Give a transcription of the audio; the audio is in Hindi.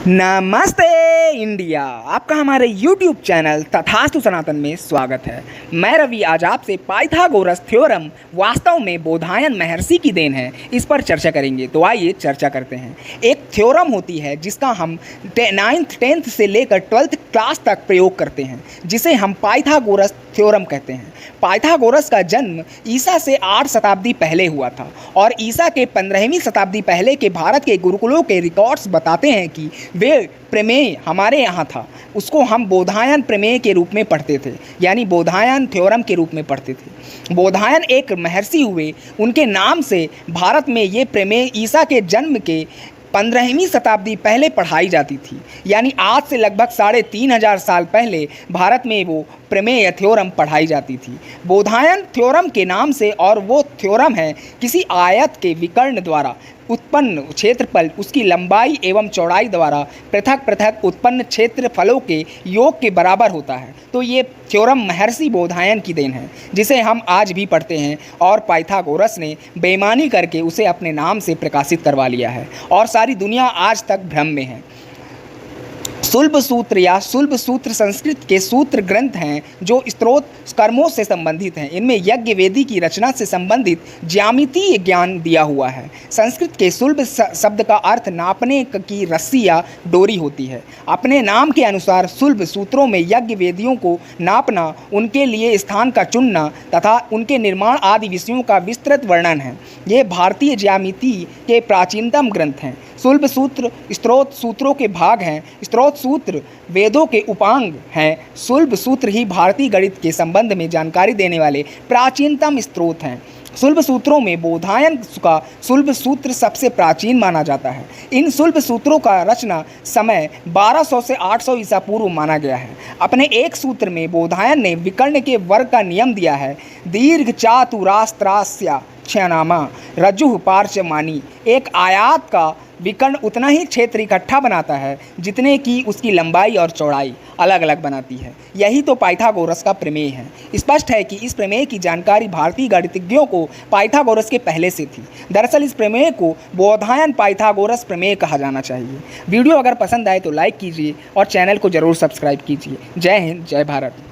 नमस्ते इंडिया, आपका हमारे YouTube चैनल तथास्तु सनातन में स्वागत है। मैं रवि आज आपसे पाइथागोरस थ्योरम वास्तव में बोधायन महर्षि की देन है, इस पर चर्चा करेंगे। तो आइए चर्चा करते हैं। एक थ्योरम होती है जिसका हम 9th 10th से लेकर 12th क्लास तक प्रयोग करते हैं, जिसे हम पाइथागोरस थ्योरम कहते हैं। पाइथागोरस का जन्म ईसा से 8 शताब्दी पहले हुआ था और ईसा के 15वीं शताब्दी पहले के भारत के गुरुकुलों के रिकॉर्ड्स बताते हैं कि वे प्रमेय हमारे यहाँ था, उसको हम बोधायन प्रमेय के रूप में पढ़ते थे, यानी बोधायन थ्योरम के रूप में पढ़ते थे। बोधायन एक महर्षि हुए, उनके नाम से भारत में ये प्रमेय ईसा के जन्म के 15वीं शताब्दी पहले पढ़ाई जाती थी, यानी आज से लगभग 3500 साल पहले भारत में वो प्रमेय थ्योरम पढ़ाई जाती थी। बोधायन थ्योरम के नाम से, और वो थ्योरम है किसी आयत के विकर्ण द्वारा उत्पन्न क्षेत्रफल उसकी लंबाई एवं चौड़ाई द्वारा पृथक पृथक उत्पन्न क्षेत्रफलों के योग के बराबर होता है। तो ये थ्योरम महर्षि बोधायन की देन है, जिसे हम आज भी पढ़ते हैं, और पाइथागोरस ने बेईमानी करके उसे अपने नाम से प्रकाशित करवा लिया है और सारी दुनिया आज तक भ्रम में है। शुल्ब सूत्र या शुल्ब सूत्र संस्कृत के सूत्र ग्रंथ हैं जो स्त्रोत कर्मों से संबंधित हैं। इनमें यज्ञ वेदी की रचना से संबंधित ज्यामितीय ज्ञान दिया हुआ है। संस्कृत के शुल्ब शब्द का अर्थ नापने की रस्सी या डोरी होती है। अपने नाम के अनुसार शुल्ब सूत्रों में यज्ञ वेदियों को नापना, उनके लिए स्थान का चुनना तथा उनके निर्माण आदि विषयों का विस्तृत वर्णन है। ये भारतीय ज्यामिति के प्राचीनतम ग्रंथ हैं। शुल्ब सूत्र स्त्रोत सूत्रों के भाग हैं। स्त्रोत सूत्र वेदों के उपांग हैं। शुल्ब सूत्र ही भारतीय गणित के संबंध में जानकारी देने वाले प्राचीनतम स्त्रोत हैं। शुल्ब सूत्रों में बोधायन का शुल्ब सूत्र सबसे प्राचीन माना जाता है। इन शुल्ब सूत्रों का रचना समय 1200 से 800 ईसा पूर्व माना गया है। अपने एक सूत्र में बोधायन ने विकर्ण के वर्ग का नियम दिया है। दीर्घ चातुरास्त्रास्या क्षणामा रज्जु पार्चमानी। एक आयात का विकर्ण उतना ही क्षेत्र इकट्ठा बनाता है जितने की उसकी लंबाई और चौड़ाई अलग अलग बनाती है। यही तो पाइथागोरस का प्रमेय है। स्पष्ट है कि इस प्रमेय की जानकारी भारतीय गणितज्ञों को पाइथागोरस के पहले से थी। दरअसल इस प्रमेय को बोधायन पाइथागोरस प्रमेय कहा जाना चाहिए। वीडियो अगर पसंद आए तो लाइक कीजिए और चैनल को ज़रूर सब्सक्राइब कीजिए। जय हिंद, जय भारत।